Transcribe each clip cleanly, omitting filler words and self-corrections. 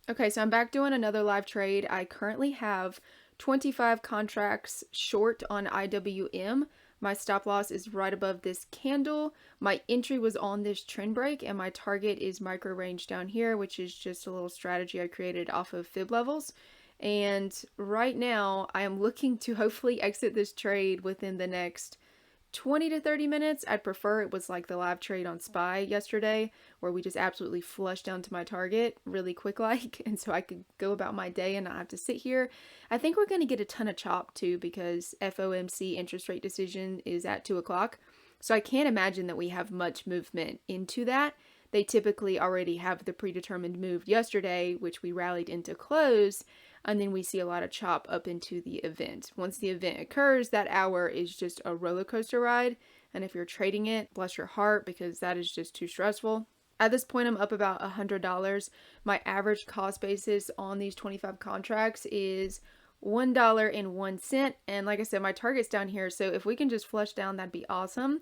Okay, so I'm back doing another live trade. I currently have 25 contracts short on IWM. My stop loss is right above this candle. My entry was on this trend break, and my target is micro range down here, which is just a little strategy I created off of fib levels. And right now, I am looking to hopefully exit this trade within the next 20 to 30 minutes. I'd prefer it was like the live trade on SPY yesterday, where we just absolutely flushed down to my target really quick like, and so I could go about my day and not have to sit here. I think we're going to get a ton of chop too, because FOMC interest rate decision is at 2 o'clock, so I can't imagine that we have much movement into that. They typically already have the predetermined move yesterday, which we rallied into close, and then we see a lot of chop up into the event. Once the event occurs, that hour is just a roller coaster ride, and if you're trading it, bless your heart, because that is just too stressful. At this point, I'm up about $100. My average cost basis on these 25 contracts is $1.01, and like I said, my target's down here, so if we can just flush down, that'd be awesome.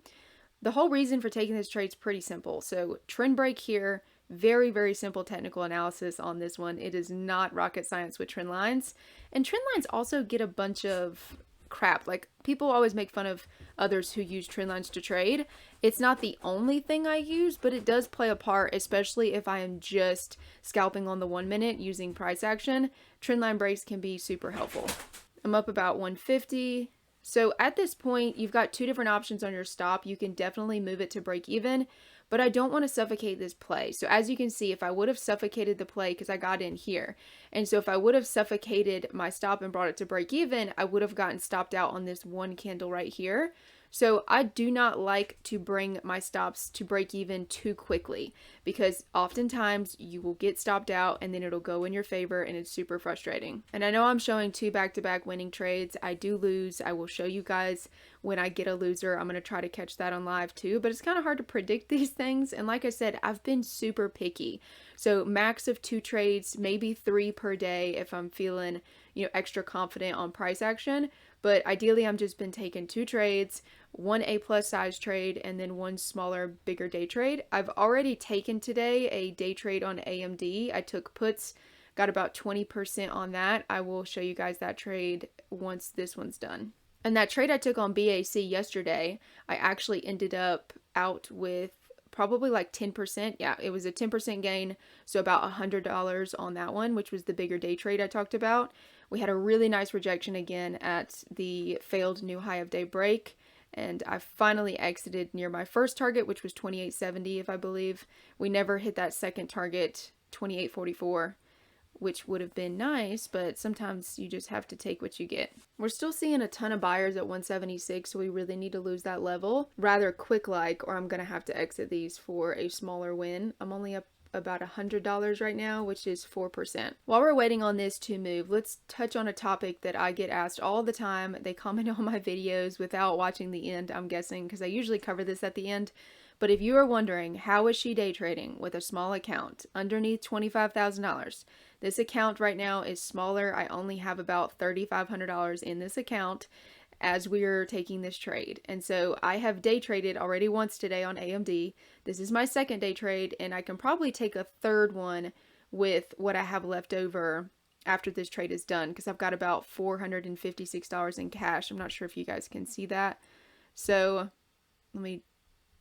The whole reason for taking this trade is pretty simple. So trend break here, very, very simple technical analysis on this one. It is not rocket science with trend lines. And trend lines also get a bunch of crap. Like, people always make fun of others who use trend lines to trade. It's not the only thing I use, but it does play a part, especially if I am just scalping on the 1 minute using price action. Trend line breaks can be super helpful. I'm up about 150. So at this point, you've got two different options on your stop. You can definitely move it to break even, but I don't want to suffocate this play. So as you can see, if I would have suffocated the play, because I got in here, and so if I would have suffocated my stop and brought it to break even, I would have gotten stopped out on this one candle right here. So I do not like to bring my stops to break even too quickly, because oftentimes you will get stopped out and then it'll go in your favor, and it's super frustrating. And I know I'm showing two back-to-back winning trades. I do lose. I will show you guys when I get a loser. I'm going to try to catch that on live too, but it's kind of hard to predict these things. And like I said, I've been super picky. So max of 2 trades, maybe 3 per day if I'm feeling, extra confident on price action. But ideally, I'm just been taking 2 trades, 1 A+ size trade, and then 1 smaller, bigger day trade. I've already taken today a day trade on AMD. I took puts, got about 20% on that. I will show you guys that trade once this one's done. And that trade I took on BAC yesterday, I actually ended up out with probably like 10%. Yeah, it was a 10% gain, so about $100 on that one, which was the bigger day trade I talked about. We had a really nice rejection again at the failed new high of day break, and I finally exited near my first target, which was 28.70, if I believe. We never hit that second target, 28.44, which would have been nice, but sometimes you just have to take what you get. We're still seeing a ton of buyers at 176, so we really need to lose that level rather quick like, or I'm going to have to exit these for a smaller win. I'm only up about $100 right now, which is 4%. While we're waiting on this to move, let's touch on a topic that I get asked all the time. They comment on my videos without watching the end, I'm guessing, because I usually cover this at the end. But if you are wondering, how is she day trading with a small account underneath $25,000? This account right now is smaller. I only have about $3,500 in this account as we're taking this trade. And so I have day traded already once today on AMD. This is my second day trade, and I can probably take a third one with what I have left over after this trade is done, because I've got about $456 in cash. I'm not sure if you guys can see that. So let me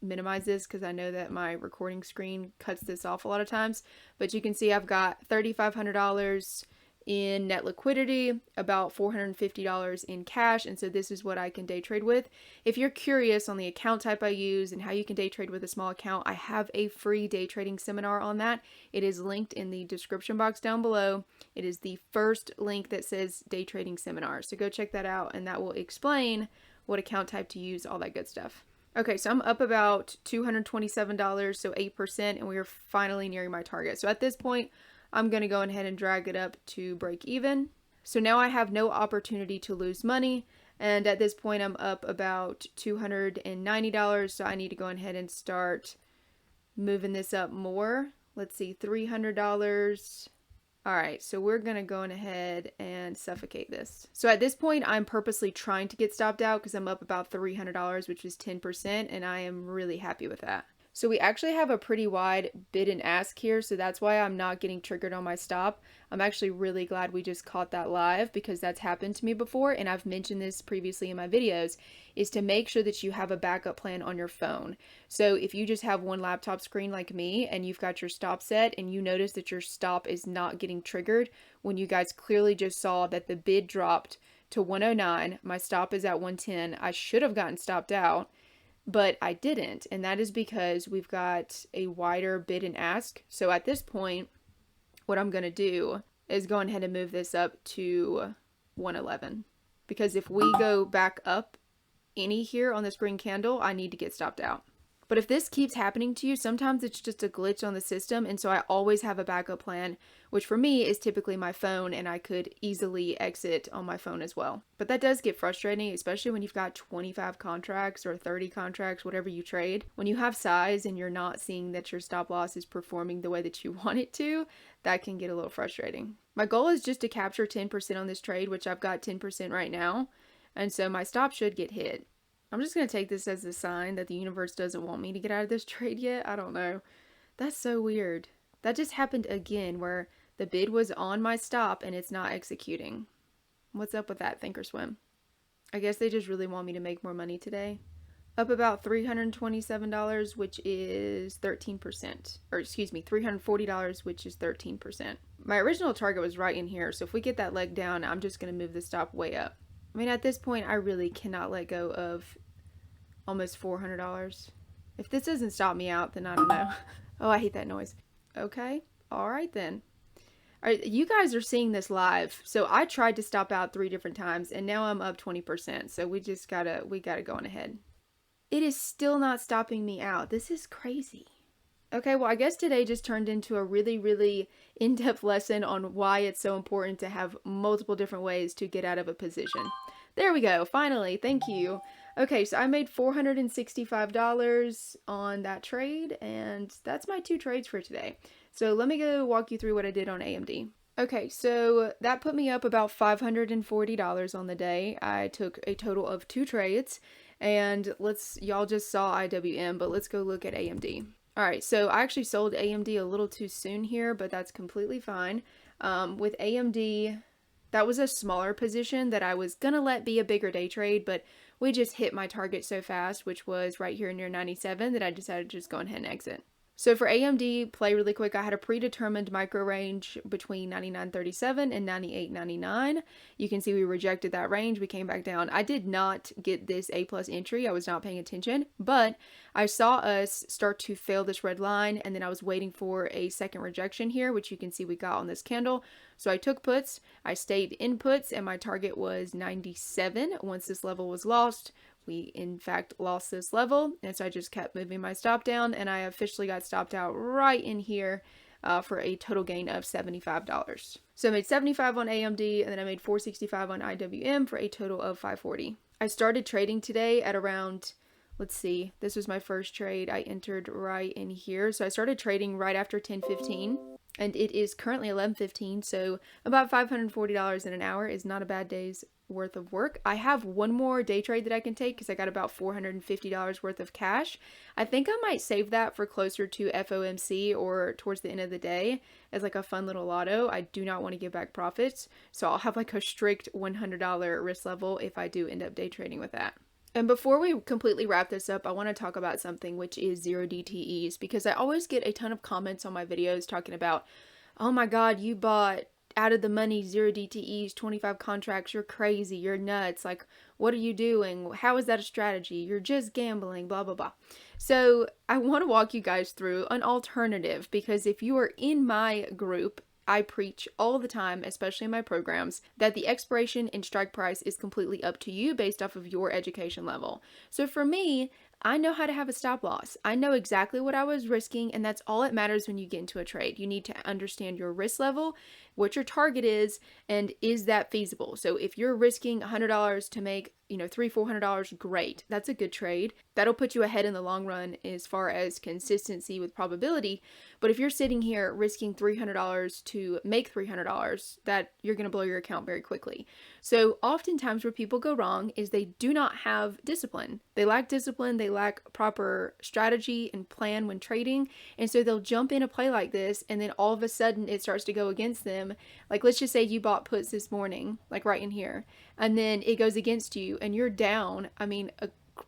minimize this because I know that my recording screen cuts this off a lot of times, but you can see I've got $3,500 in net liquidity, about $450 in cash, and so this is what I can day trade with. If you're curious on the account type I use and how you can day trade with a small account, I have a free day trading seminar on that. It is linked in the description box down below. It is the first link that says day trading seminar, so go check that out, and that will explain what account type to use, all that good stuff. Okay, so I'm up about $227, so 8%, and we are finally nearing my target. So at this point, I'm going to go ahead and drag it up to break even. So now I have no opportunity to lose money, and at this point I'm up about $290, so I need to go ahead and start moving this up more. Let's see, $300. All right, so we're going to go ahead and suffocate this. So at this point, I'm purposely trying to get stopped out because I'm up about $300, which is 10%, and I am really happy with that. So we actually have a pretty wide bid and ask here, so that's why I'm not getting triggered on my stop. I'm actually really glad we just caught that live because that's happened to me before, and I've mentioned this previously in my videos, is to make sure that you have a backup plan on your phone. So if you just have one laptop screen like me and you've got your stop set and you notice that your stop is not getting triggered when you guys clearly just saw that the bid dropped to 109, my stop is at 110, I should have gotten stopped out, but I didn't, and that is because we've got a wider bid and ask. So at this point, what I'm going to do is go ahead and move this up to 111, because if we go back up any here on this green candle, I need to get stopped out. But if this keeps happening to you, sometimes it's just a glitch on the system, and so I always have a backup plan, which for me is typically my phone, and I could easily exit on my phone as well. But that does get frustrating, especially when you've got 25 contracts or 30 contracts, whatever you trade. When you have size and you're not seeing that your stop loss is performing the way that you want it to, that can get a little frustrating. My goal is just to capture 10% on this trade, which I've got 10% right now, and so my stop should get hit. I'm just going to take this as a sign that the universe doesn't want me to get out of this trade yet. I don't know. That's so weird. That just happened again where the bid was on my stop and it's not executing. What's up with that, Thinkorswim? I guess they just really want me to make more money today. Up about $327, which is 13%. Or excuse me, $340, which is 13%. My original target was right in here, so if we get that leg down, I'm just going to move the stop way up. I mean, at this point, I really cannot let go of almost $400. If this doesn't stop me out, then I don't know. Oh, I hate that noise. Okay. All right, then. All right, you guys are seeing this live. So I tried to stop out 3 different times, and now I'm up 20%. So we gotta go on ahead. It is still not stopping me out. This is crazy. Okay, well, I guess today just turned into a really, really in-depth lesson on why it's so important to have multiple different ways to get out of a position. There we go, finally, thank you. Okay, so I made $465 on that trade, and that's my 2 trades for today. So let me go walk you through what I did on AMD. Okay, so that put me up about $540 on the day. I took a total of 2 trades, and y'all just saw IWM, but let's go look at AMD. All right, so I actually sold AMD a little too soon here, but that's completely fine. With AMD, that was a smaller position that I was gonna let be a bigger day trade, but we just hit my target so fast, which was right here near 97, that I decided to just go ahead and exit. So for AMD, play really quick, I had a predetermined micro range between 99.37 and 98.99. You can see we rejected that range. We came back down. I did not get this A+ entry. I was not paying attention, but I saw us start to fail this red line, and then I was waiting for a second rejection here, which you can see we got on this candle. So I took puts, I stayed in puts, and my target was 97. Once this level was lost, we in fact lost this level, and so I just kept moving my stop down, and I officially got stopped out right in here for a total gain of $75. So I made $75 on AMD, and then I made $465 on IWM for a total of $540. I started trading today at around, let's see, this was my first trade. I entered right in here, so I started trading right after 10:15. And it is currently 11:15, so about $540 in an hour is not a bad day's worth of work. I have one more day trade that I can take because I got about $450 worth of cash. I think I might save that for closer to FOMC or towards the end of the day as like a fun little lotto. I do not want to give back profits, so I'll have like a strict $100 risk level if I do end up day trading with that. And before we completely wrap this up, I want to talk about something, which is 0DTEs, because I always get a ton of comments on my videos talking about, oh my God, you bought out of the money 0DTEs, 25 contracts, you're crazy, you're nuts, like, what are you doing? How is that a strategy? You're just gambling, blah, blah, blah. So I want to walk you guys through an alternative, because if you are in my group, I preach all the time, especially in my programs, that the expiration and strike price is completely up to you based off of your education level. So for me, I know how to have a stop loss. I know exactly what I was risking, and that's all that matters when you get into a trade. You need to understand your risk level, what your target is, and is that feasible? So if you're risking $100 to make, $300-$400, great. That's a good trade. That'll put you ahead in the long run as far as consistency with probability. But if you're sitting here risking $300 to make $300, that you're going to blow your account very quickly. So oftentimes where people go wrong is they do not have discipline. They lack discipline. they lack proper strategy and plan when trading. And so they'll jump in a play like this, and then all of a sudden it starts to go against them. Like, let's just say you bought puts this morning, like right in here, and then it goes against you and you're down, I mean,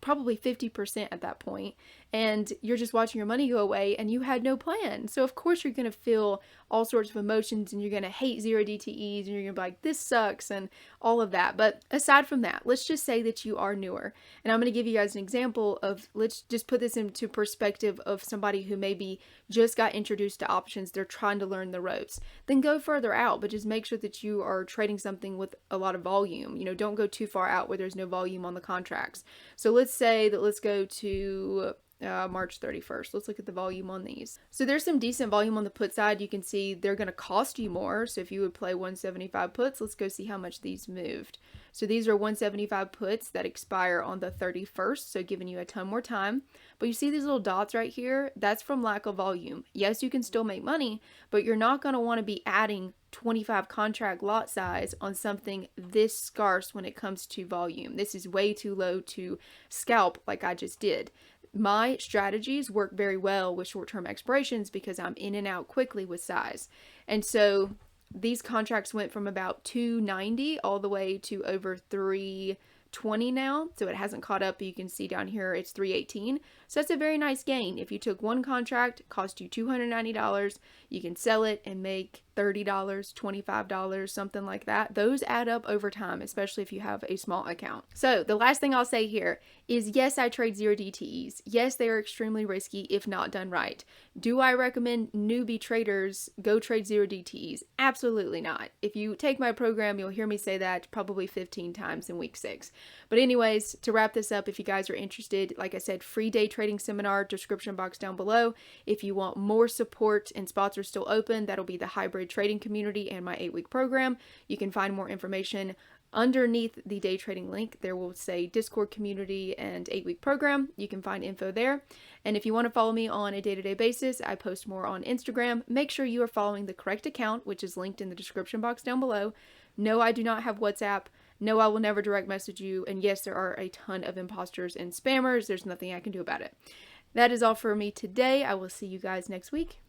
probably 50% at that point, and you're just watching your money go away and you had no plan. So of course you're going to feel all sorts of emotions, and you're going to hate zero DTEs, and you're going to be like, this sucks, and all of that. But aside from that, let's just say that you are newer, and I'm going to give you guys an example of, let's just put this into perspective of somebody who maybe just got introduced to options. They're trying to learn the ropes. Then go further out, but just make sure that you are trading something with a lot of volume. Don't go too far out where there's no volume on the contracts. So let's say that, let's go to March 31st. Let's look at the volume on these. So there's some decent volume on the put side. You can see they're going to cost you more. So if you would play 175 puts, let's go see how much these moved. So these are 175 puts that expire on the 31st, so giving you a ton more time. But you see these little dots right here? That's from lack of volume. Yes, you can still make money, but you're not going to want to be adding 25 contract lot size on something this scarce when it comes to volume. This is way too low to scalp like I just did. My strategies work very well with short-term expirations because I'm in and out quickly with size. And so these contracts went from about 290 all the way to over 320 now. So it hasn't caught up, but you can see down here it's 318. So that's a very nice gain. If you took one contract, it cost you $290, you can sell it and make $30, $25, something like that. Those add up over time, especially if you have a small account. So the last thing I'll say here is, yes, I trade zero DTEs. Yes, they are extremely risky if not done right. Do I recommend newbie traders go trade zero DTEs? Absolutely not. If you take my program, you'll hear me say that probably 15 times in week 6. But anyways, to wrap this up, if you guys are interested, like I said, free day trading seminar, description box down below. If you want more support and spots are still open, that'll be the hybrid trading community and my 8-week program. You can find more information underneath the day trading link. There will say Discord community and 8-week program. You can find info there. And if you want to follow me on a day-to-day basis, I post more on Instagram. Make sure you are following the correct account, which is linked in the description box down below. No, I do not have WhatsApp. No, I will never direct message you. And yes, there are a ton of imposters and spammers. There's nothing I can do about it. That is all for me today. I will see you guys next week.